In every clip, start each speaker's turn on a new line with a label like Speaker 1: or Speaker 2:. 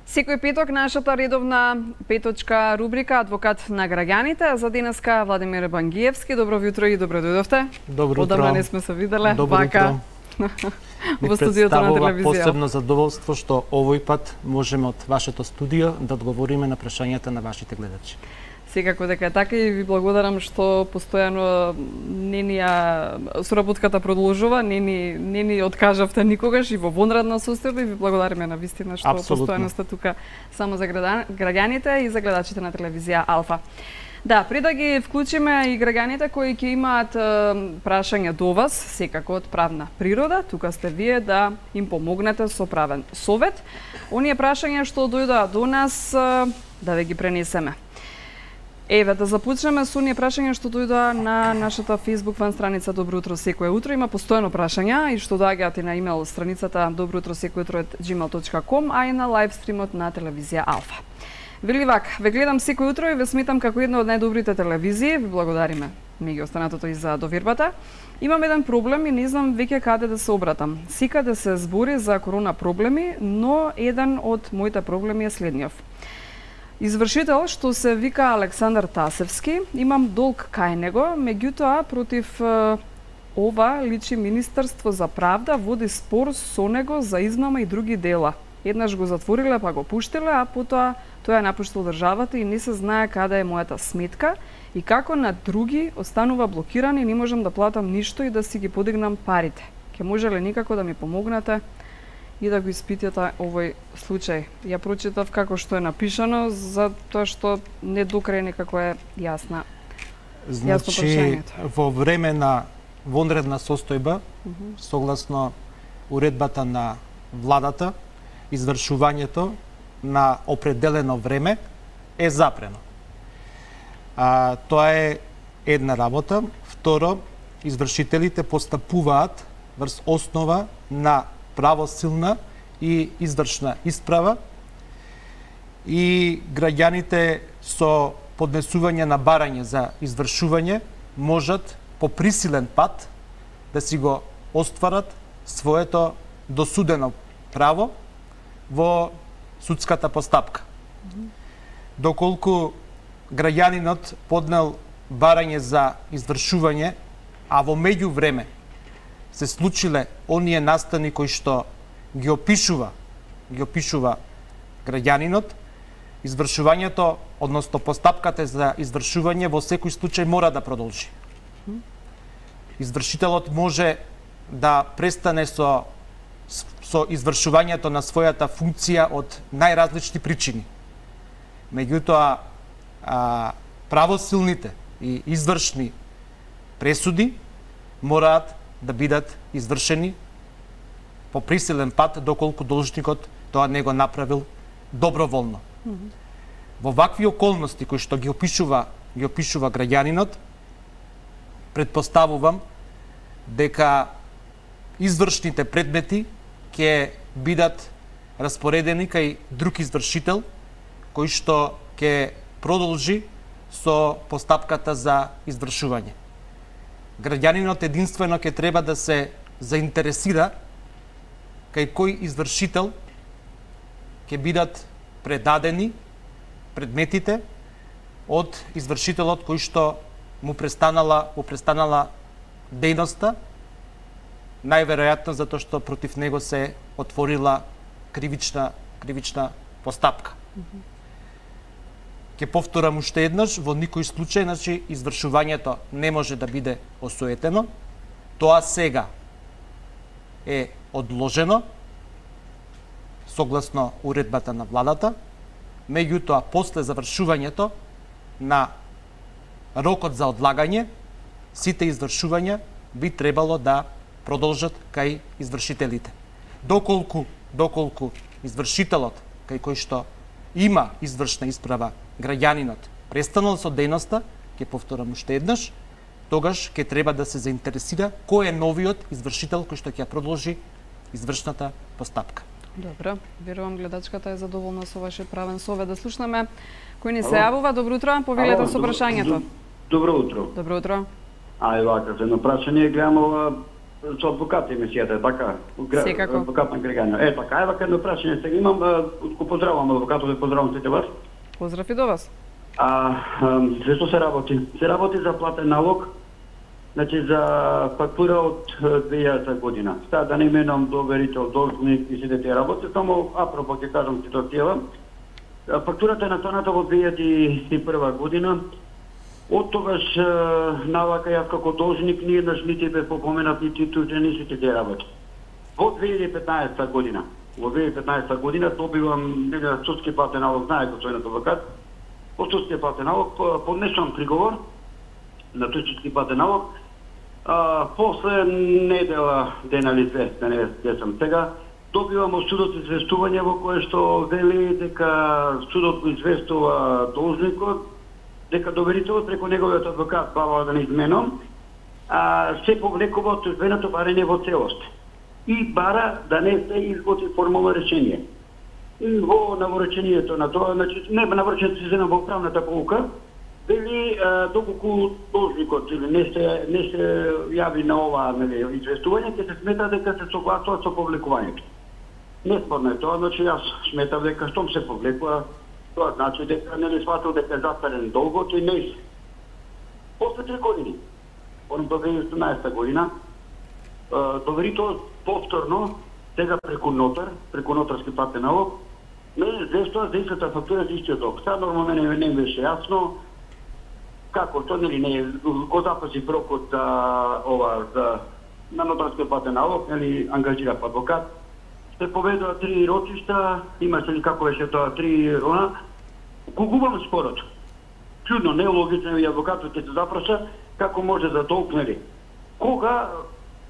Speaker 1: Секој петок нашата редовна петочка рубрика Адвокат на граѓаните. За денеска Владимир Бангиевски. Добро утро и добро дојдовте.
Speaker 2: Добро утро.
Speaker 1: Одамна не сме се виделе.
Speaker 2: Добро утро.
Speaker 1: Во студиото на телевизија.
Speaker 2: Посебно задоволство што овој пат можеме од вашето студио да одговориме на прашањата на вашите гледачи.
Speaker 1: Секако дека е така и ви благодарам што постојано не ни соработката продолжува, не ни откажавте никогаш и во вонредна состојба и ви благодариме на вистина што постојано сте тука само за граѓаните и за гледачите на телевизија Алфа. Да, пред да ги вклучиме и граѓаните кои ќе имаат прашања до вас, секако од правна природа, тука сте вие да им помогнете со правен совет. Оние прашања што дојдоа до нас да ви ги пренесеме. Еве, да започнеме со оние прашања што дојдоа на нашата Facebook фан страница Добро утро секое утро. Има постојано прашања и што доаѓаат и на имейл страницата dobroutro@gmail.com, а и на лайв стримот на телевизија Алфа. Вели вака, ве гледам секој утро и ве сметам како една од најдобрите телевизии. Ви благодариме меѓу останатото и за довербата. Имам еден проблем и не знам веќе каде да се обратам. Секаде се збори за корона проблеми, но еден од моите проблеми е следниот. Извршител што се вика Александар Тасевски, имам долг кај него, меѓутоа против ова личи Министерство за правда води спор со него за измама и други дела. Еднаш го затвориле, па го пуштиле, а потоа тој ја напуштил државата и не се знае каде е мојата сметка и како на други останува блокиран и не можам да платам ништо и да си ги подигнам парите. Ке може ли никако да ми помогнете и да го испитате овој случај? Ја прочитав како што е напишано, затоа што не до крај некако е јасно прашањето.
Speaker 2: Во време на вонредна состојба, согласно уредбата на владата, извршувањето на определено време е запрено. Тоа е една работа. Второ, извршителите постапуваат врз основа на правосилна и извршна исправа и граѓаните со поднесување на барање за извршување можат по присилен пат да си го остварат своето досудено право во судската постапка. Доколку граѓанинот поднел барање за извршување, а во меѓувреме се случиле оние настани кои што ги опишува граѓанинот, извршувањето, односно постапката за извршување во секој случај мора да продолжи. Извршителот може да престане со извршувањето на својата функција од најразлични причини. Меѓутоа, правосилните и извршни пресуди мораат да бидат извршени по присилен пат, доколку должникот тоа не го направил доброволно. Во вакви околности кои што ги опишува граѓанинот, предпоставувам дека извршните предмети ќе бидат распоредени кај друг извршител кој што ќе продолжи со постапката за извршување. Граѓанинот единствено ќе треба да се заинтересира кај кој извршител ќе бидат предадени предметите од извршителот кој што му престанала дејноста, најверојатно затоа што против него се отворила кривична постапка. Ќе повторам уште еднаш, во никој случај, значи, извршувањето не може да биде осуетено. Тоа сега е одложено согласно уредбата на владата, меѓутоа после завршувањето на рокот за одлагање, сите извршувања би требало да продолжат кај извршителите. Доколку извршителот кај кој што има извршна исправа граѓанинот престанал со дејноста, ќе повторам уште еднаш, тогаш ќе треба да се заинтересира кој е новиот извршител кој што ќе продолжи извршната постапка.
Speaker 1: Добро, верувам гледачката е задоволна со вашиот правен совет. Да слушнеме кој ни се јавува. Добро утро, повелете со прашањето.
Speaker 3: Добро утро.
Speaker 1: Добро утро.
Speaker 3: Вака, едно прашање, гледам ова со адвокат емисијата, така?
Speaker 1: Секако.
Speaker 3: Адвокат на Грегањо. Така, ева едно прашање сега имам, го поздравам адвокатот и поздравам сите вас.
Speaker 1: Поздрав и до вас.
Speaker 3: Зашто се работи? Се работи за платен налог, значи за фактура од 2000 година. Става да не именувам доверител, должник и сите тие работи, само апропо ќе кажам ситуацијава. Фактурата е настаната во 2001 година. Од тогаш навака јас како должник ни еднаш нити бе попоменат нити тужени сите тие работи. Во 2015 година, добивам судски платен налог, знае господинот адвокат, по судски платен налог поднесувам приговор на тој судски платен налог. После недела дена или две, не сум сега, добивам од судот известување во кое што вели дека судот го известува должникот, дека доверителот преку неговиот адвокат, бава да не изменам, се повлекува од тужбеното барање во целост и бара да не се изготви формално решение. И во наворечението на тоа, значи не наворечението се зена во правната полука, вели доколку должникот или не се јави на ова известување, ќе се смета дека се согласува со повлекувањето. Неспорно е тоа, значи јас сметав дека штом се повлекува, тоа значи дека не сватил дека е застарен долгот и не. После 3 години, до 2018 година, доверителот повторно, сега преку нотарски платен налог, ме известува за истата фактура за истиот долг. Сега нормално не беше јасно како тоа не го запази рокот на нотарски платен налог, ангажира адвокат. Се поведува 3 рочишта, имаше ли како беше тоа 3 рона, го губам спорот. Чудно, нелогично и адвокатот ќе се запраша како може да толкнели. Кога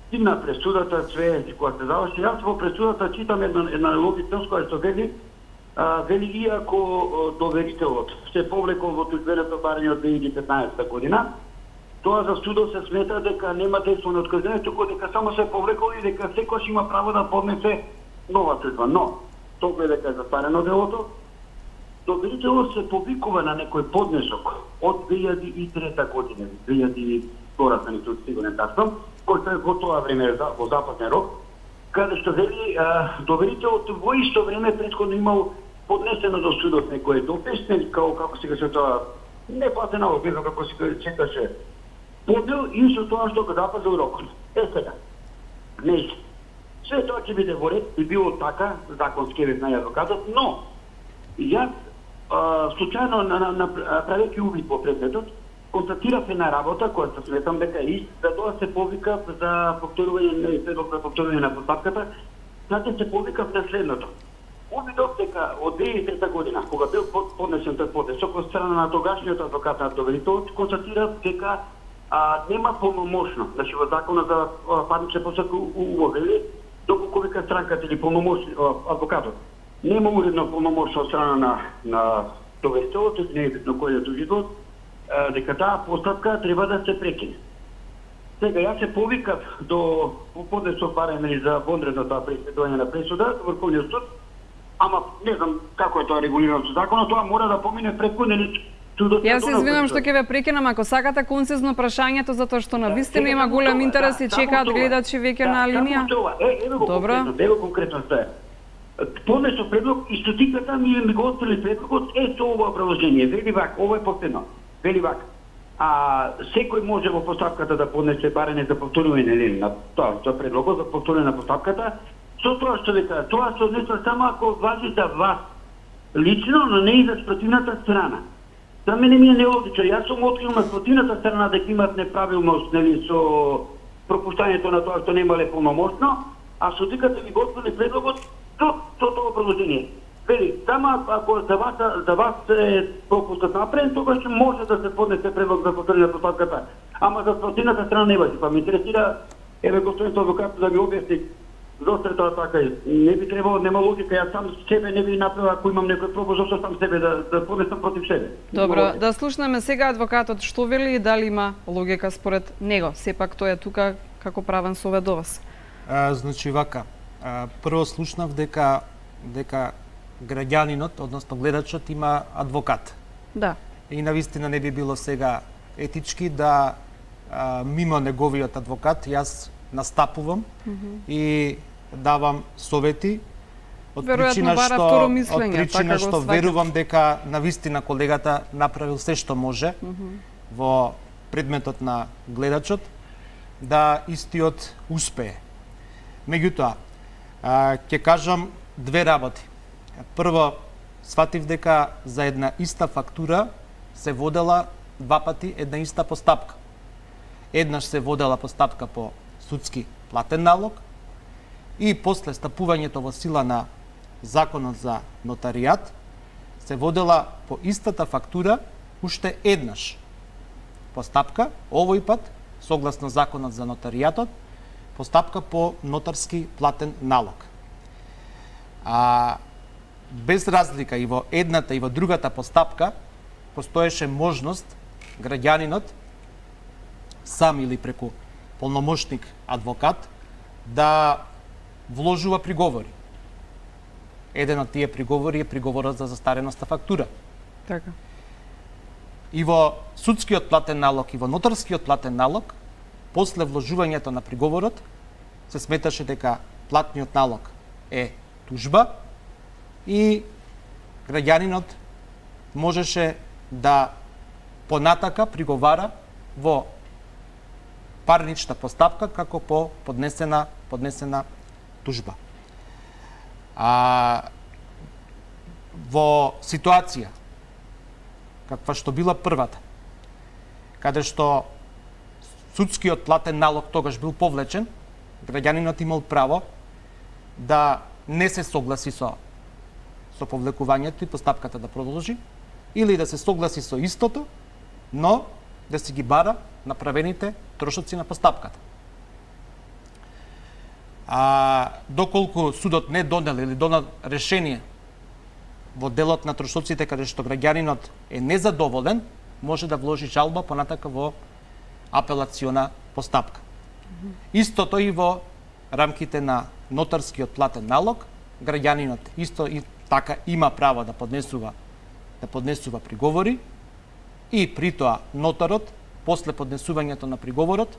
Speaker 3: стигна пресудата, све кога се заврши, јас во пресудата читам една логичност која што вели иако доверителот се повлекол во тужбеното барање од 2015 година, тоа за судот се смета дека нема действено откажање, туку дека само се повлекол и дека секојаш има право да поднесе нова тужба. Но, тоа е дека е затварено делото, доверителот се повикува на некој поднесок од 2003 година, 2002 сам тут сигурен тачно, кој е во тоа време во западен рок, каде што вели доверителот во исто време претходно имал поднесено до судот некој допис, како се каже тоа, не платен налог, не знам како се чекаше, подел и со тоа што го запазил рокот. Сега, не све тоа ќе биде во ред и било така, законски вид на адвокатот, но јас случајно правејќи увид по предметот, констатирав една работа која се сметам дека е за тоа се повикав за повторување на постапката, значи се повикав на следното. Увидов дека од 2003 година, кога бил поднесен тој поднесок од страна на тогашниот адвокат на доверителот, констатирав дека нема полномошно, значи во законот за парничен постапок увели, доколку вика странката или адвокатот нема уредно полномошно од страна на доверителот, не е битно кој е тужител, дека таа постапка треба да се прекине. Сега јас се повикав до поднесок барање за вонредното преиспитување на пресуда до Врховниот суд, ама не знам како е тоа регулирано со законот, тоа мора да помине преку судот.
Speaker 1: Јас се извинувам што ќе ве прекинам, ако сакате концизно прашањето, затоа што навистина има голем интерес и чекаат гледачи веќе на линија. Добро.
Speaker 3: Ево конкретно стаја. Поднесок предлог и стотиката ми го отфрли предлогот со ова образложение. Вели вак, ова е последно. Вели вак. Секој може во постапката да поднесе барање за повторување на тоа предлогот за повторување на постапката, со тоа што дека тоа се однесува само ако важи за вас лично, но не и за спротивната страна. За мене ми е нелогично. Јас сум открил на спротивната страна дека имат неправилност со пропуштањето на тоа што немале полномошно, а судиката ми го отфрли предлогот со тоа предложение. Вели, само ако за вас е пропускат направен, тогаш може да се поднесе предлог за повторување на постапката. Ама за спротивната страна не важи. Па ме интересира, господин адвокат да ми објасни зошто е тоа така. Не би требало, нема логика, јас сам себе не би направил ако имам некој проблем, зошто сам себе да поднесам против себе.
Speaker 1: Добро, да слушнеме сега адвокатот што вели и дали има логика според него. Сепак тој е тука како правен совет до вас.
Speaker 2: Значи вака, прво слушнав дека граѓанинот, односно гледачот, има адвокат.
Speaker 1: Да.
Speaker 2: И навистина не би било сега етички да мимо неговиот адвокат, јас настапувам и давам совети од
Speaker 1: Веројатно
Speaker 2: причина
Speaker 1: бара
Speaker 2: што
Speaker 1: второ мислење,
Speaker 2: од причина
Speaker 1: така го
Speaker 2: што
Speaker 1: сваќам.
Speaker 2: верувам дека навистина колегата направил се што може во предметот на гледачот да истиот успее. Меѓутоа, ќе кажам две работи. Прво, сватив дека за една иста фактура се водела два пати една иста постапка. Еднаш се водела постапка по судски платен налог и после стапувањето во сила на Законот за нотаријат се водела по истата фактура уште еднаш постапка, овој пат согласно Законот за нотаријатот, постапка по нотарски платен налог. Без разлика и во едната и во другата постапка постоеше можност граѓанинот сам или преку полномошник адвокат да вложува приговори. Еден од тие приговори е приговорот за застареноста фактура.
Speaker 1: Така.
Speaker 2: И во судскиот платен налог и во нотарскиот платен налог, после вложувањето на приговорот, се сметаше дека платниот налог е тужба и граѓанинот можеше да понатака приговара во парнична постапка како по поднесена тужба. Во ситуација каква што била првата, каде што судскиот платен налог тогаш бил повлечен, граѓанинот имал право да не се согласи со повлекувањето и постапката да продолжи, или да се согласи со истото, но да си ги бара направените трошоци на постапката. Доколку судот не донел или донел решение во делот на трошоците каде што граѓанинот е незадоволен, може да вложи жалба понатака во апелациона постапка. Истото и во рамките на нотарскиот платен налог, граѓанинот исто и така има право да поднесува приговори и при тоа нотарот после поднесувањето на приговорот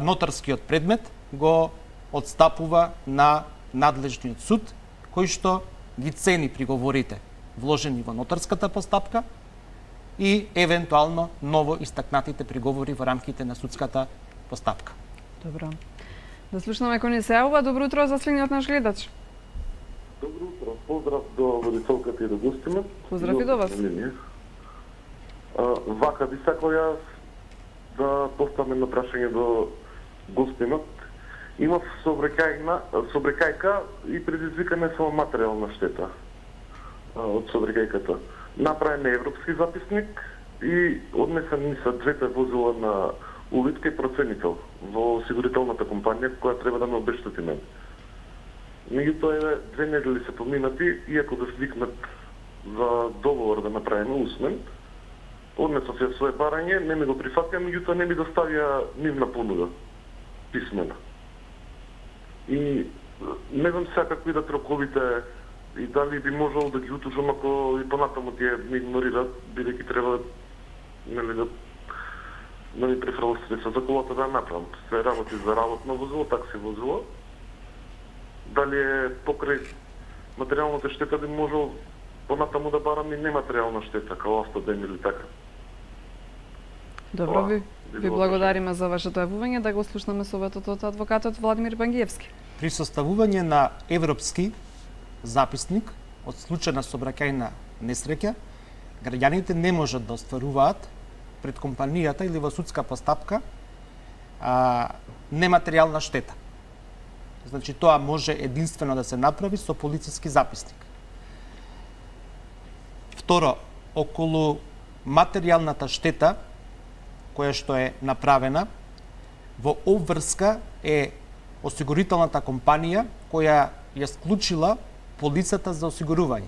Speaker 2: нотарскиот предмет го отстапува на надлежниот суд кој што ги цени приговорите вложени во нотарската постапка и евентуално ново истакнатите приговори во рамките на судската постапка.
Speaker 1: Добро. Да слушнаме кој ни се јавува. Добро утро за следниот наш гледач.
Speaker 4: Добро утро. Поздрав до водителката и до гостимот.
Speaker 1: Поздрав и до вас.
Speaker 4: Вака би сакал јас да поставам едно прашање до гостимот. Имав сообраќајка и предизвикана само материјална штета од сообраќајката. Направен е европски записник и однесени са двете возила на улитка и проценител во осигурителната компанија која треба да ме обештети мене. Меѓутоа 2 недели се поминати, иако да свикнат за договор да направиме усмен, однесов ја своје барање, не ми го прифатија, меѓутоа не ми доставија нивна понуда, писмена. И не знам сега какви да троковите и дали би можел да ги утужам ако и понатаму тие ми игнорират, бидејќи треба да ми префрлат средства за колата да направам. Се работи за работно возило, такси возило. Дали е покрај материјалната штета би можел понатаму да барам и нематеријална штета, као автоден или така.
Speaker 1: Добро, ви благодариме за вашето јавување, да го слушнаме советот од адвокатот Владимир Бангиевски.
Speaker 2: При составување на европски записник од случај на сообраќајна несреќа, граѓаните не можат да остваруваат пред компанијата или во судска постапка нематеријална штета. Значи, тоа може единствено да се направи со полициски записник. Второ, околу материјалната штета која што е направена, во обврска е осигурителната компанија која ја склучила полицата за осигурување.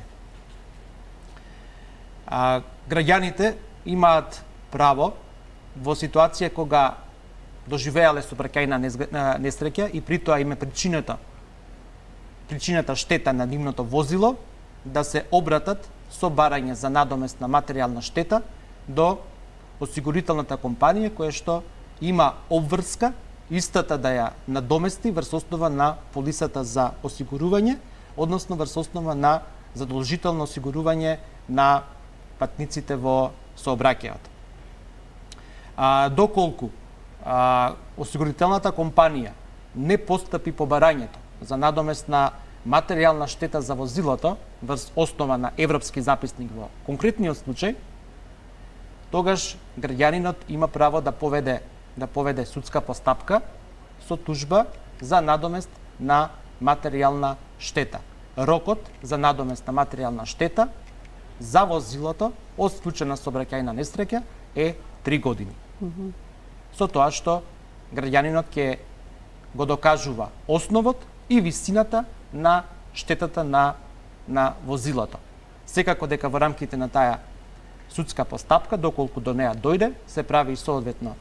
Speaker 2: Граѓаните имаат право во ситуација кога доживеале сообраќајна несреќа и при тоа им е причината штета на нивното возило, да се обратат со барање за надомест на материјална штета до осигурителната компанија која што има обврска истата да ја надомести врз основа на полисата за осигурување, односно врз основа на задолжително осигурување на патниците во сообраќајот. Доколку осигурителната компанија не постапи побарањето за надомест на материјална штета за возилото врз основа на европски записник во конкретниот случај, тогаш граѓанинот има право да поведе судска постапка со тужба за надомест на материјална штета. Рокот за надомест на материјална штета за возилото од случај на сообраќајна несреќа е 3 години. Со тоа што граѓанинот ќе го докажува основот и висината на штетата на возилото. Секако дека во рамките на таа судска постапка, доколку до неа дојде, се прави и соодветно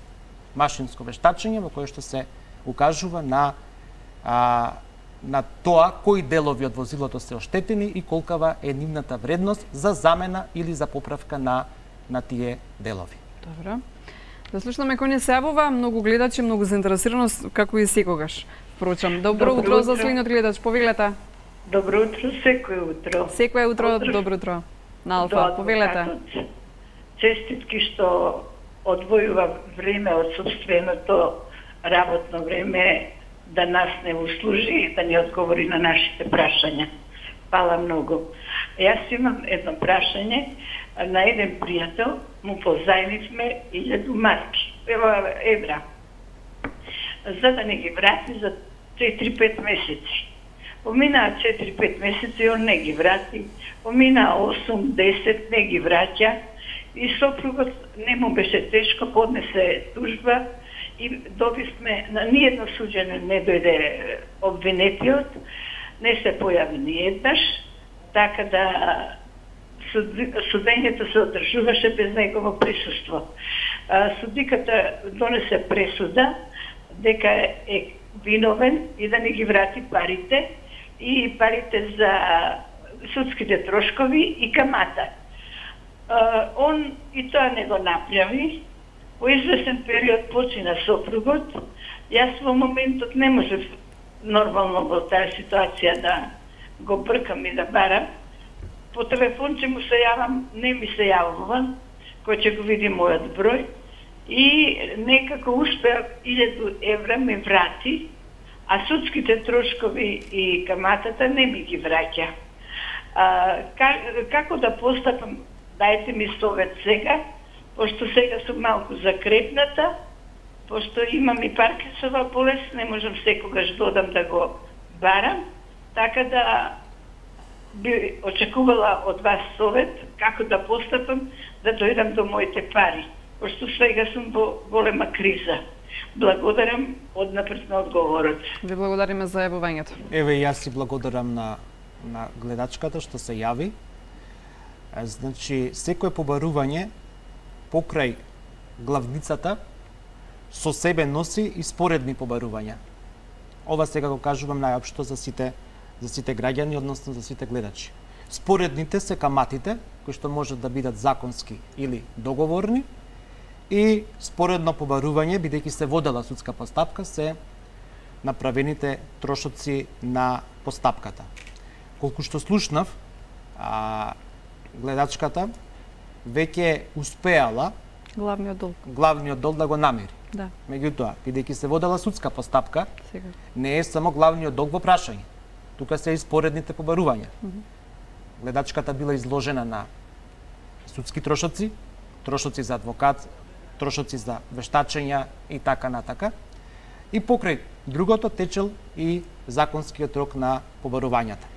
Speaker 2: машинско вештачење во кое што се укажува на тоа кои делови од возилото се оштетени и колкава е нивната вредност за замена или за поправка на тие делови.
Speaker 1: Добро. Да слушнаме кој не се јавува, многу гледачи, многу заинтересирано, како и секогаш. Впрочем, добро утро за следниот гледач, повелете.
Speaker 5: Добро утро, секој утро.
Speaker 1: Секој утро, добро утро. На Алфа, повелете.
Speaker 5: Честитки што одвојува време од собственото работно време да нас не услужи и да ни одговори на нашите прашања. Фала многу. Јас имам едно прашање. На еден пријател му позајмивме 1000 марки, евра, за да не ги врати за 4-5 месеци. Поминаа 4-5 месеци и он не ги врати. Поминаа 8-10, не ги враќа. И сопругот не му беше тешко, поднесе тужба и добивме, на ниедно суđење не дојде обвинетиот, не се појави ниеднаш, така да судењето се одржуваше без негово присуство. Судиката донесе пресуда дека е виновен и да не ги врати парите и парите за судските трошкови и камата. Он и тоа не го направи. По известен период почина сопругот. Јас во моментот не можев нормално во таа ситуација да го бркам и да барам. По телефон ќе му се јавам, не ми се јавува, кој ќе го види мојот број. И некако успеа 1000 евра ми врати, а судските трошкови и каматата не ми ги враќа. Како да постапам? Дајте ми совет сега, пошто сега сум малку закрепната, пошто имам и Паркинсова болест, не можам секогаш додам да го барам, така да би очекувала од вас совет како да постапам да дојдам до моите пари, пошто сега сум во голема криза. Благодарам однапред на одговорот.
Speaker 1: Ви благодариме за јавувањето.
Speaker 2: Еве јас си благодарам на гледачката што се јави. Значи, секое побарување покрај главницата со себе носи и споредни побарувања. Ова сега го кажувам најопшто за сите граѓани, односно за сите гледачи. Споредните се каматите, кои што можат да бидат законски или договорни, и споредно побарување, бидејќи се водела судска постапка, се направените трошоци на постапката. Колку што слушнав, гледачката веќе успеала главниот долг да го намери.
Speaker 1: Да.
Speaker 2: Меѓутоа, бидејќи се водела судска постапка,
Speaker 1: Сега.
Speaker 2: не е само главниот долг во прашање. Тука се и споредните побарувања. Гледачката била изложена на судски трошоци, трошоци за адвокат, трошоци за вештачења и така натака. И покрај другото течел и законскиот рок на побарувањата.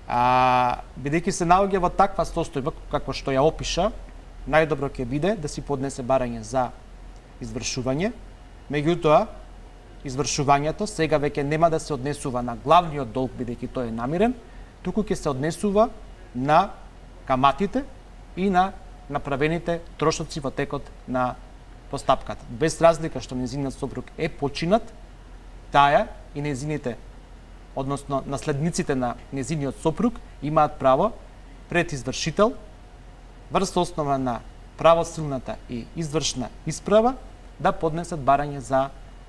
Speaker 2: Бидејќи се наоѓа во таква состојба како што ја опиша, најдобро ќе биде да си поднесе барање за извршување. Меѓутоа, извршувањето сега веќе нема да се однесува на главниот долг, бидејќи тој е намирен, туку ќе се однесува на каматите и на направените трошоци во текот на постапката. Без разлика што нејзиниот сопруг е починат, таа и нејзините, односно наследниците на нејзиниот сопруг, имаат право пред извршител, врз основа на правосилната и извршна исправа, да поднесат барање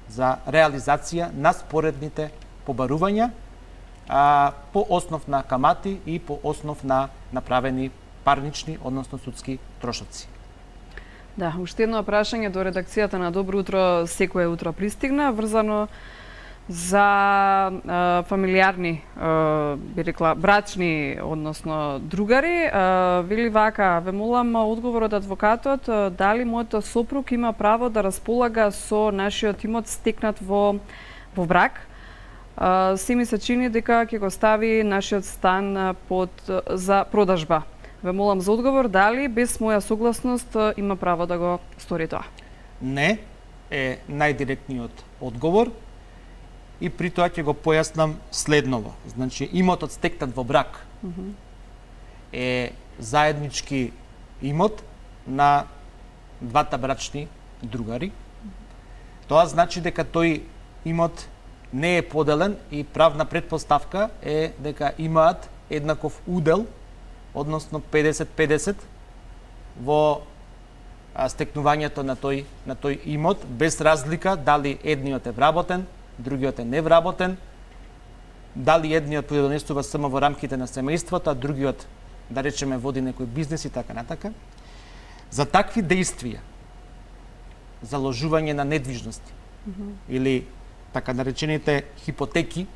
Speaker 2: за реализација на споредните побарувања по основ на камати и по основ на направени парнични, односно судски трошоци.
Speaker 1: Да, уште едно прашање до редакцијата на Добро утро секое утро пристигна, врзано за фамилиарни, би рекла, брачни, односно другари. Вели вака, ве молам одговор од адвокатот, дали мојот сопруг има право да располага со нашиот имот стекнат во брак. Се ми се чини дека ќе го стави нашиот стан за продажба. Ве молам за одговор, дали без моја согласност има право да го стори тоа?
Speaker 2: Не е најдиректниот одговор и при тоа ќе го појаснам следново. Значи, имотот стекнат во брак е заеднички имот на двата брачни другари. Тоа значи дека тој имот не е поделен и правна претпоставка е дека имаат еднаков удел, односно 50-50 во стекнувањето на тој имот, без разлика дали едниот е вработен, другиот е невработен, дали едниот придонесува само во рамките на семејството, а другиот, да речеме, води некој бизнес и така натака. За такви действија, заложување на недвижности или така наречените хипотеки,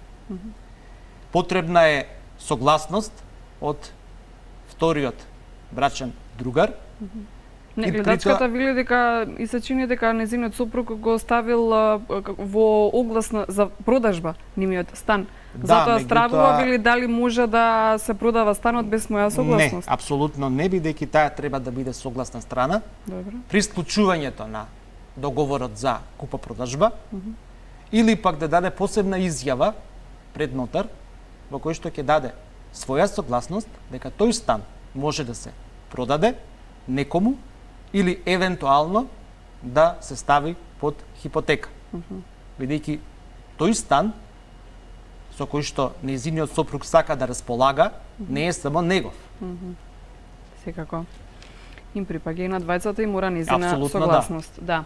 Speaker 2: потребна е согласност од вториот брачен другар.
Speaker 1: Не, гледачката вели дека и се чини дека незиниот сопруг го оставил во оглас за продажба нимиот стан. Затоа стравува, вели дали може да се продава станот без моја согласност.
Speaker 2: Не, апсолутно не, бидејќи таа треба да биде согласна страна.
Speaker 1: Добро.
Speaker 2: При склучувањето на договорот за купо-продажба или пак да даде посебна изјава пред нотар во кој што ќе даде своја согласност дека тој стан може да се продаде некому или евентуално да се стави под хипотека. Бидејќи тој стан со кој што нејзиниот сопруг сака да располага не е само негов.
Speaker 1: Секако. Им припаѓа и на двајцата и мора нејзина согласност. Да.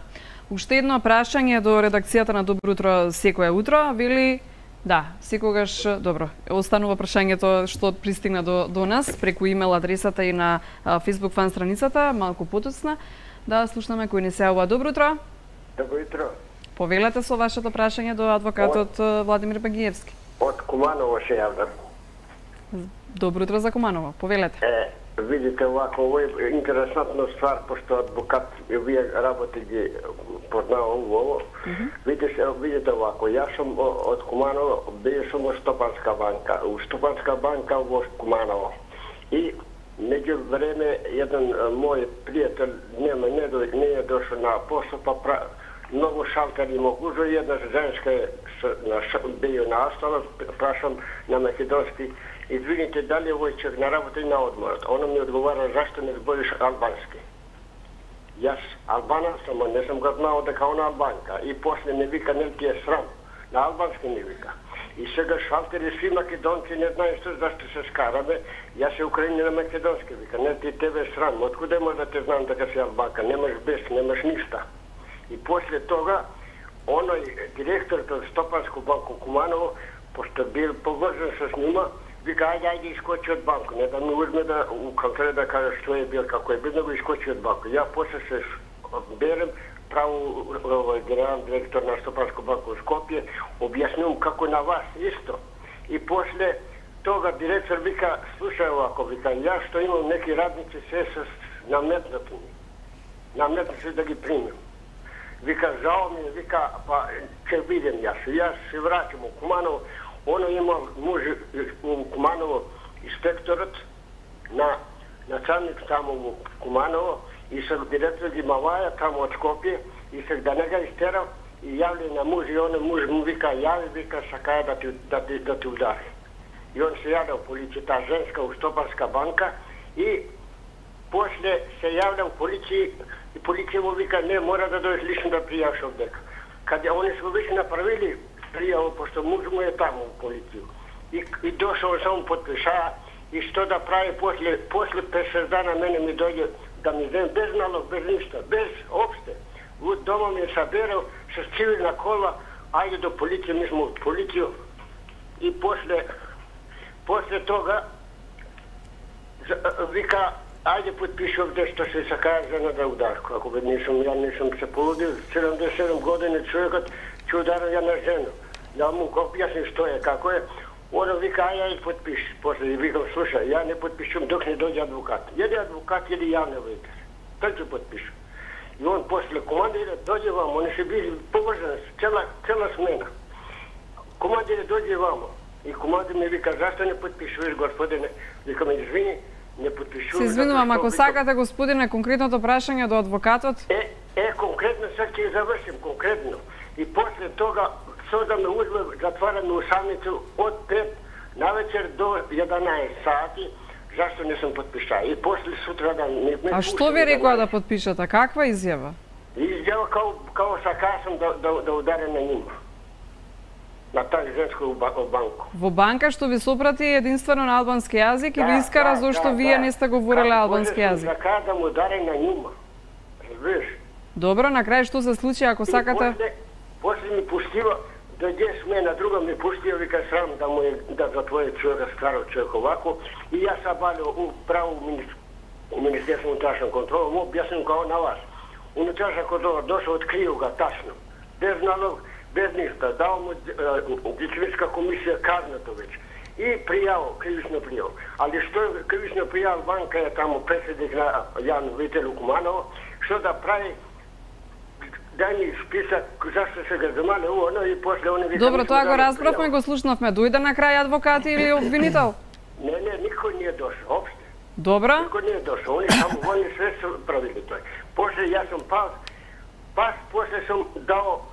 Speaker 1: Уште едно прашање до редакцијата на Добро утро секое утро. Вели, да, секогаш, добро, останува прашањето што пристигна до нас преку имейл адресата и на Facebook фан страницата, малку потоцна. Да слушнаме кој не се јавува. Добро утро.
Speaker 6: Добро утро.
Speaker 1: Повелете со вашето прашање до адвокатот Владимир Багиевски.
Speaker 6: Од Куманово се јавам.
Speaker 1: Добро утро за Куманово. Повелете.
Speaker 6: Видите, овако, ово е интересантна ствар, пошто адвокат, вие работите, познавам ово. Видите овако, јас сум од Куманово, беј сум од Стопанска банка. У Стопанска банка во Куманово. И меѓу време, еден мој пријател не е дошол на посол, па многу шалтери му гужо, една женска беј на Астана, прашам на македонски, извините, дали овој човек на работа и на одморот? Она ми одговара, зашто не збориш албански? Јас албана сам, не сум го знал дека она албанка. И после не вика, не ти е срам. На албански не вика. И сега шалтери сви македонци не знаеш зашто се скараме. Јас се украинен на македонски вика, не ти тебе е срам. Откуде може да те знам дека си албанка? Немаш без, немаш ништа. И после тога, оној директорот од Стопанску банку Куманово, пошто бил поврзан со нима, вика, ајде искочи од банку, не да ми узме да конкретно да кажа што е бил, како е бил, да го искочи од банку. Ја после се берем, право генерален директор на Стопанску банку во Скопје, објаснувам како на вас исто. И после тога директор вика, слушај овако, вика, ја што имам неки радници се наметнати ми. Наметнати да ги примем. Вика, жал ми, вика, па ќе видим јас. Јас се враќам у Куманово. Оно има муж у Куманово, инспекторот на началник таму во Куманово и се директор ги Малаја таму од Скопје и се да не га истерав и јавли на муж и оно муж му вика, јави, вика, сакаја да ти удари. И он се јавлял полицијата женска у Стопанска банка и после се јавлял полиција и полиција му вика, не, мора да дојдеш лично да пријавиш овдека. Каде они се веќе направили пријаво, пошто муж му е таму у полиција. И дошол само подпиша и што да прави после 5-6 дана мене ми дојде да ми земе без налог, без ништа, без опште. дома ми съберал с цивилна кола, ајде до полиција, ми сме од полиција. И после тога вика, ајде подпиши овде што се каже на ударку. Ако бе ја не сум се полудил, 77 години човекот ќе ударил ја на жена. Ја му го објаснив што е, како е. Она вика, ајде подпиши. После викам, слушај, ја не подпишувам док не дојде адвокат. Еде адвокат, еде ја не вика. Тој ќе подпишу. И он после командира дојде вамо, они се били поврзани, цела смена. Командира дојде вамо. И командир ми вика, зашто не подпишуваш, господине? Викам, извини, не подпишувам.
Speaker 1: Се извинувам, ако сакате, господине, конкретното прашање до адвокатот?
Speaker 6: Конкретно сега ќе завршим, конкретно. И после тога создаме узбе, затвараме усамницу од 5 навечер до 11 сати, зашто не сум подпишал. И после сутрадан не ме.
Speaker 1: А што ви рекоа да подпишете? Каква изјава?
Speaker 6: Изјава као сакасам да ударам на нима. На тази женска банку.
Speaker 1: Во банка што ви сопрати единствено на албански јазик или искара зашто вие не сте говореле албански јазик?
Speaker 6: Така да му ударам на нима. Разбираш?
Speaker 1: Добро, на крај што се случи ако сакате?
Speaker 6: После ми пуштива, дојде смена друга, ми пуштива, вика срам да затвори човека, скарал човек овако. И јас сабалio право у Министерство внутрашна контрола, му објасним као на вас. Унутрашна контрола дошол, открио га тачно. Без налог, без ништа. Дал му дисциплинска комисија казнато веќе. И пријаво, кривично пријаво. Али што е кривично пријаво, банка е таму председник на Јан Вителу Куманово, што да прави, дај ми списак зашто се ga земале оно и после они вика.
Speaker 1: Добро, тоа го разбравме, го слушнавме. Дојде на крај адвокат или обвинител?
Speaker 6: Не, никој не е дошол, опште.
Speaker 1: Добро.
Speaker 6: Никој не е дошол, они само вони све се правили тој. После јас сум пас после сум дал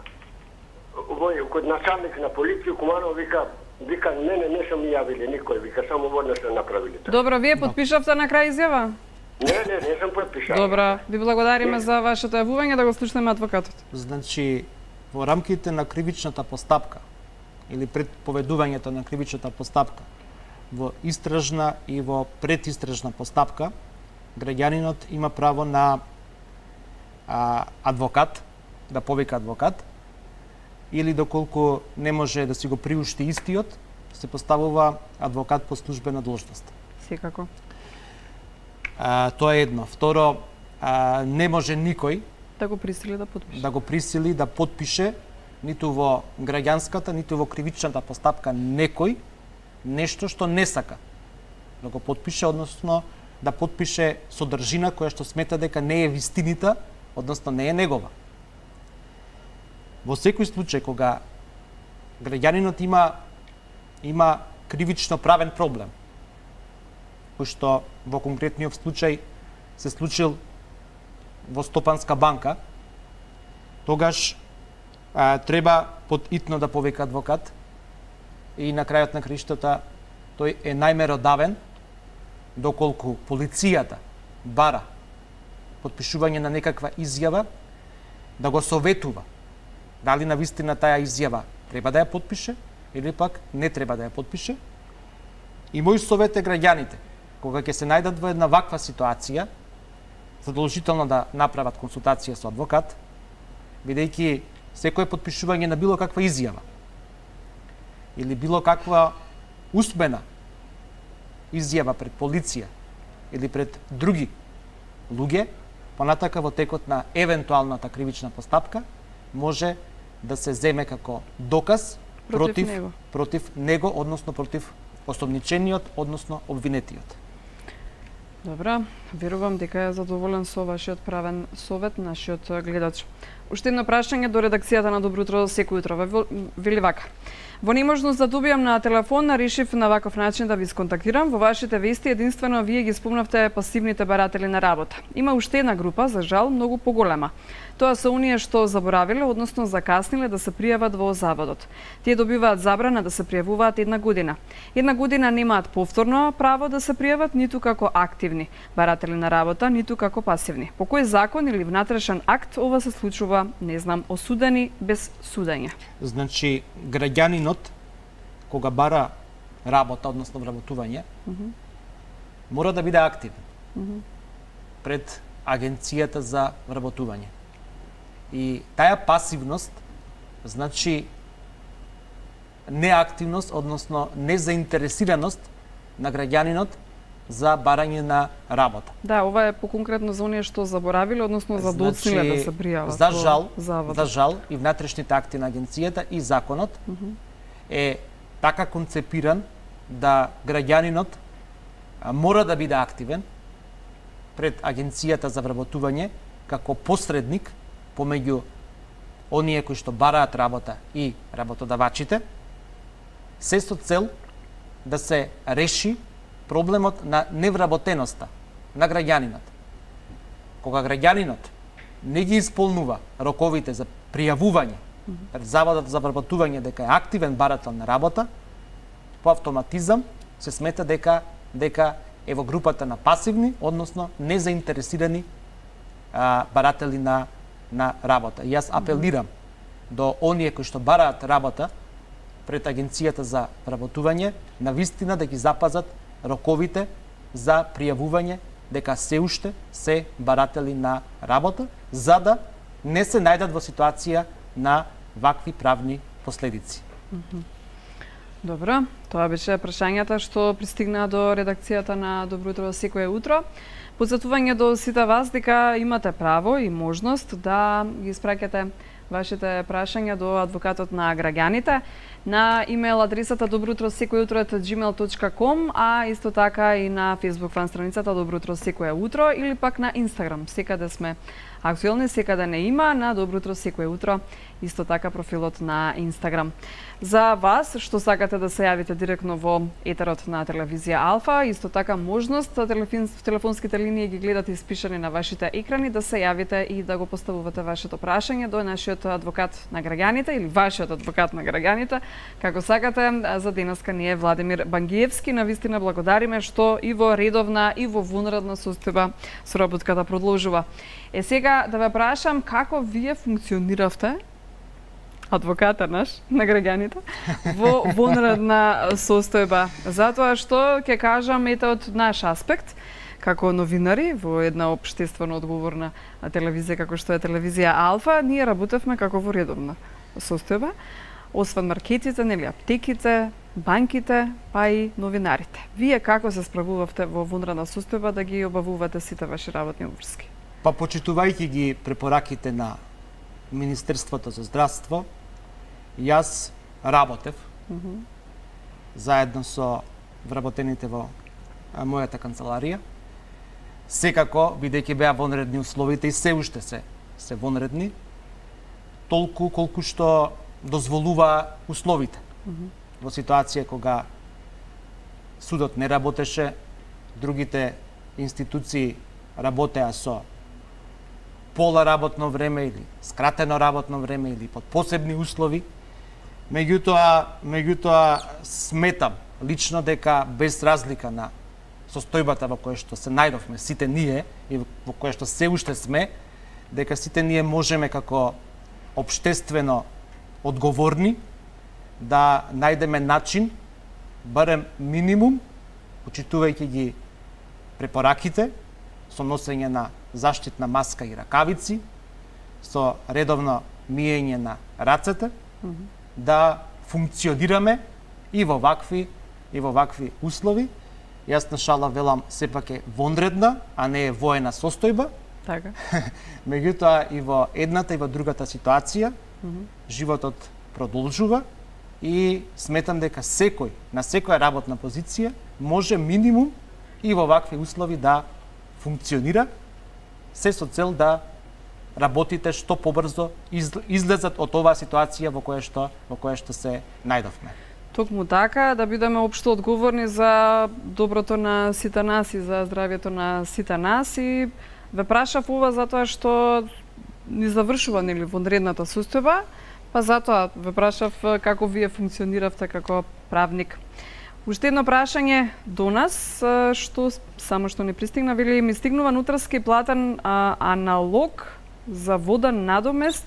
Speaker 6: код началник на полиција Куманово вика не сум јавили никој, вика само водно се направили тоа.
Speaker 1: Добро, вие подпишавте на крај изјава?
Speaker 6: Не сум подпишал.
Speaker 1: Добра, ви благодариме за вашето јавување, да го слушнеме адвокатот.
Speaker 2: Значи, во рамките на кривичната постапка или пред поведувањето на кривичната постапка, во истражна и во предистражна постапка, граѓанинот има право на адвокат, да повика адвокат, или доколку не може да си го приушти истиот, се поставува адвокат по службена должност.
Speaker 1: Секако.
Speaker 2: Тоа е едно. Второ, не може никој
Speaker 1: да го присили да подпише.
Speaker 2: Да го присили да подпише ниту во граѓанската, ниту во кривичната постапка некој нешто што не сака да го подпише, односно да подпише содржина која што смета дека не е вистинита, односно не е негова. Во секој случај кога граѓанинот има кривично правен проблем, кој што во конкретниот случај се случил во Стопанска банка, тогаш треба подитно да повика адвокат и на крајот на краиштата тој е најмеродавен доколку полицијата бара подпишување на некаква изјава, да го советува дали навистина таа изјава треба да ја подпише или пак не треба да ја подпише. И мој совет е граѓаните, кога ќе се најдат во една ваква ситуација, задолжително да направат консултација со адвокат, бидејќи секое подпишување на било каква изјава или било каква усмена изјава пред полиција или пред други луѓе, понатака во текот на евентуалната кривична постапка, може да се земе како доказ против него, односно против осомничениот, односно обвинетиот.
Speaker 1: Добра, верувам дека е задоволен со вашиот правен совет, нашиот гледач. Уште едно прашање до редакцијата на Добро утро секој утро. Вели вака. Во неможност да добијам на телефон, решив на ваков начин да ви сконтактирам. Во вашите вести единствено вие ги спомнавте пасивните баратели на работа. Има уште една група, за жал, многу поголема. Тоа се оние што заборавиле, односно закасниле да се пријават во заводот. Тие добиваат забрана да се пријавуваат една година. Една година немаат повторно право да се пријават ниту како активни баратели на работа, ниту како пасивни. По кој закон или внатрешен акт ова се случува, не знам, осудени без судење.
Speaker 2: Значи, граѓанинот кога бара работа, односно вработување, мора да биде активен пред агенцијата за вработување. И таа пасивност значи неактивност, односно незаинтересираност на граѓанинот за барање на работа.
Speaker 1: Да, ова е поконкретно за оние што заборавиле, односно за доцниле да се пријават.
Speaker 2: За жал и внатрешните акти на агенцијата и законот е така концепиран да граѓанинот мора да биде активен пред агенцијата за вработување како посредник помеѓу оние кои што бараат работа и работодавачите, се со цел да се реши проблемот на невработеноста на граѓанинот. Кога граѓанинот не ги исполнува роковите за пријавување пред Заводот за вработување дека е активен барател на работа, по автоматизам се смета дека е во групата на пасивни, односно незаинтересирани баратели на работа. И јас апелирам до оние кои што бараат работа пред агенцијата за вработување, навистина да ги запазат роковите за пријавување дека се уште се баратели на работа, за да не се најдат во ситуација на вакви правни последици.
Speaker 1: Добро, тоа беше прашањата што пристигнаа до редакцијата на Добро утро секое утро. Подсетување до сите вас дека имате право и можност да ги испраќате вашите прашања до адвокатот на граѓаните на имейл адресата dobroutro@gmail.com, а исто така и на Facebook фан страницата Добро утро секое утро или пак на Инстаграм. Секаде сме актуелни, секаде не има на Добро утро секое утро, исто така профилот на Инстаграм. За вас што сакате да се јавите директно во етерот на телевизија Алфа, исто така можност телефонските линии ги гледате испишани на вашите екрани, да се јавите и да го поставувате вашето прашање до нашиот адвокат на граѓаните или вашиот адвокат на граѓаните, како сакате. За денеска ни е Владимир Бангиевски. Навистина благодариме што и во редовна и во вонредна состојба соработката продолжува. Сега да ве прашам како вие функциониравте, адвоката наш на граѓаните, во вонредна состојба. Затоа што ќе кажам ете од наш аспект, како новинари во една општествено одговорна телевизија како што е телевизија Алфа, ние работевме како во редовна состојба, освен маркетите, нели, аптеките, банките, па и новинарите. Вие како се справувавте во вонредна состојба да ги обавувате сите ваши работни обврски?
Speaker 2: Па почитувајќи ги препораките на Министерството за здравство, јас работев заедно со вработените во мојата канцеларија. Секако, бидејќи беа вонредни условите и се уште се вонредни, толку колку што дозволува условите. Во ситуација кога судот не работеше, другите институции работеа со пола работно време или скратено работно време или под посебни услови. Меѓутоа сметам лично дека без разлика на состојбата во која што се најдовме сите ние и во која што се уште сме, дека сите ние можеме како општествено одговорни да најдеме начин, барем минимум, почитувајќи ги препораките со носење на заштитна маска и ракавици, со редовно миење на рацете, да функционираме и во вакви услови. Јас на шала велам сепак е вонредна, а не е воена состојба.
Speaker 1: Така.
Speaker 2: Меѓутоа и во едната и во другата ситуација животот продолжува и сметам дека секој на секоја работна позиција може минимум и во вакви услови да функционира, се со цел да работите што побрзо излезат од оваа ситуација во која што се најдовме.
Speaker 1: Токму така, да бидеме општо одговорни за доброто на сите нас и за здравјето на сите нас, и ве прашав ова затоа што ни завршува нели вонредната состојба, па затоа ве прашав како вие функциониравте како правник. Уште едно прашање до нас, што само што не пристигна, вели ми стигнува нутарски платен аналог за воден надомест,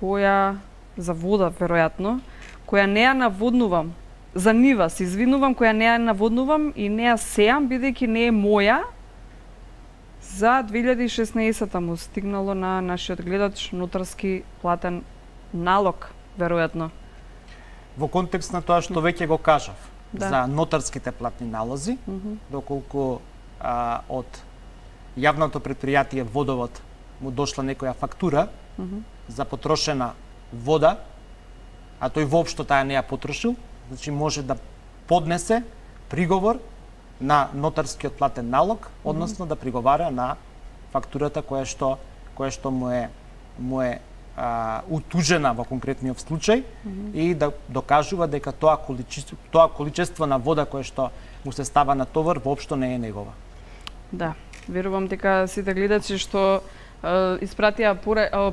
Speaker 1: која за вода веројатно, која не ја наводнувам, за нива се извинувам, која не ја наводнувам и не ја сеам бидејќи не е моја, За 2016 му стигнало на нашиот гледач нотарски платен налог, веројатно.
Speaker 2: Во контекст на тоа што веќе го кажав,
Speaker 1: Да.
Speaker 2: за нотарските платни налози, доколку од јавното предпријатие Водовод му дошла некоја фактура за потрошена вода, а тој воопшто таа не ја потрошил, значи може да поднесе приговор на нотарскиот платен налог, односно да приговара на фактурата која што му е утужена во конкретниот случај и да докажува дека тоа количество на вода кое што му се става на товар воопшто не е негова.
Speaker 1: Да, верувам дека сите гледачи што испратија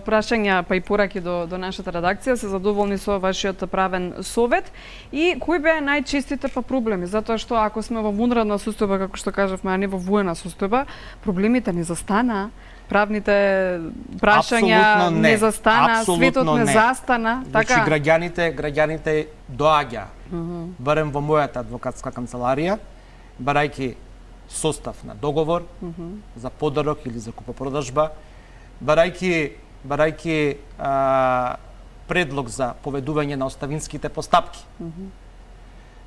Speaker 1: прашања па и пораки до нашата редакција се задоволни со вашиот правен совет. И кои беа најчестите па проблеми? Затоа што ако сме во вонредна состојба, како што кажавме, а не во воена состојба, проблемите не застана, правните прашања не застана, светот не застана.
Speaker 2: Значи граѓаните доаѓа, барем во мојата адвокатска канцеларија, барајќи состав на договор за подарок или за купопродажба, барајќи предлог за поведување на оставинските постапки.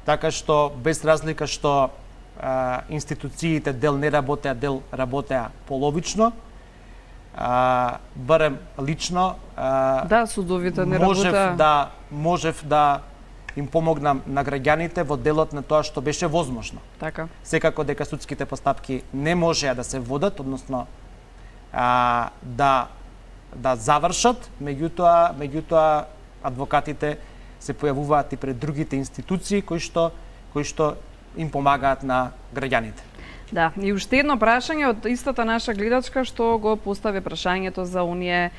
Speaker 2: Така што без разлика што институциите дел не работеа, дел работеа половично, барем лично
Speaker 1: да, судовите не работеа.
Speaker 2: Можев да им помогнам на граѓаните во делот на тоа што беше возможно.
Speaker 1: Така.
Speaker 2: Секако дека судските постапки не можеа да се водат, односно да завршат, меѓутоа адвокатите се појавуваат и пред другите институции кои што им помагаат на граѓаните.
Speaker 1: Да, и уште едно прашање од истата наша гледачка што го постави прашањето за оние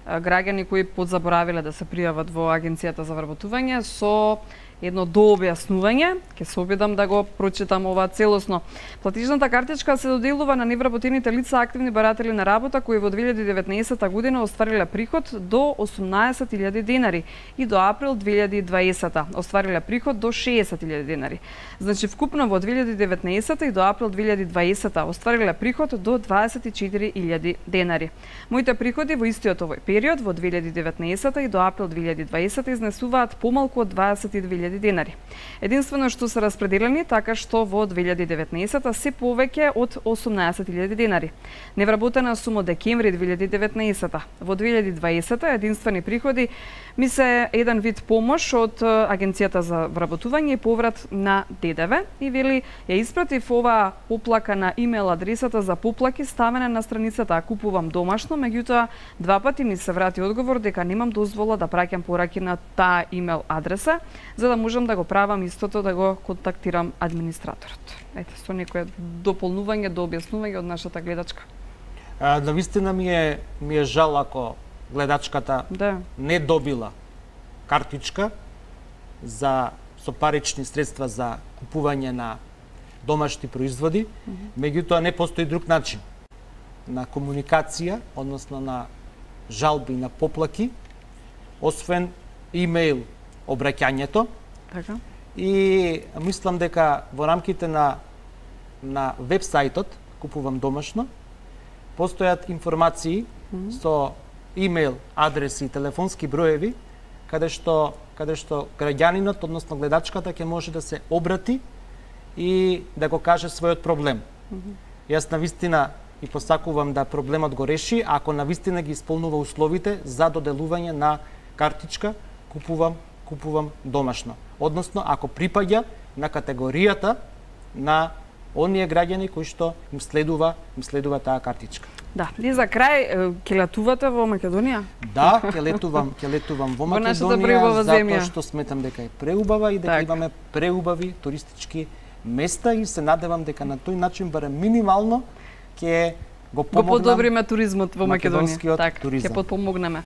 Speaker 1: граѓани кои подзаборавиле да се пријават во Агенцијата за вработување со едно дообјаснување. Ќе се обидам да го прочитам ова целосно. Платежната картичка се доделува на невработените лица активни баратели на работа кои во 2019 година оствариле приход до 18.000 денари и до април 2020 оствариле приход до 60.000 денари. Значи вкупно во 2019 и до април 2020 оствариле приход до 24.000 денари. Моите приходи во истиот овој период во 2019 и до април 2020 изнесуваат помалку од 22.000 денари. Единствено што се распределени така што во 2019 се повеќе од 18.000 денари. Невработена сум од декември 2019. Во 2020 единствени приходи ми се еден вид помош од Агенцијата за вработување и поврат на ДДВ и вели ја испратив оваа поплака на имейл адресата за поплаки ставена на страницата Купувам домашно, меѓутоа два пати ми се врати одговор дека немам дозвола да праќам пораки на таа имейл адреса, за да можам да го правам истото, да го контактирам администраторот. Ете, со некое дополнување, дообјаснување од нашата гледачка.
Speaker 2: Навистина ми е жал ако гледачката не добила картичка со парични средства за купување на домашни производи, меѓутоа не постои друг начин на комуникација, односно на жалби и на поплаки, освен имейл обраќањето.
Speaker 1: Така.
Speaker 2: И мислам дека во рамките на веб-сајтот Купувам домашно постојат информации со имейл адреси и телефонски броеви каде што граѓанинот, односно гледачката ќе може да се обрати и да го каже својот проблем. Јас навистина и посакувам да проблемот го реши ако навистина ги исполнува условите за доделување на картичка Купувам домашно. Односно, ако припаѓа на категоријата на оние граѓани кои што им следува таа картичка.
Speaker 1: Да, и за крај, ќе летувате во Македонија?
Speaker 2: Да, ќе летувам во Македонија, затоа што сметам дека е преубава и дека имаме преубави туристички места и се надевам дека на тој начин барем минимално ќе го подобриме
Speaker 1: туризмот во Македонија.
Speaker 2: Македонскиот туризам.
Speaker 1: Ќе подпомогнеме.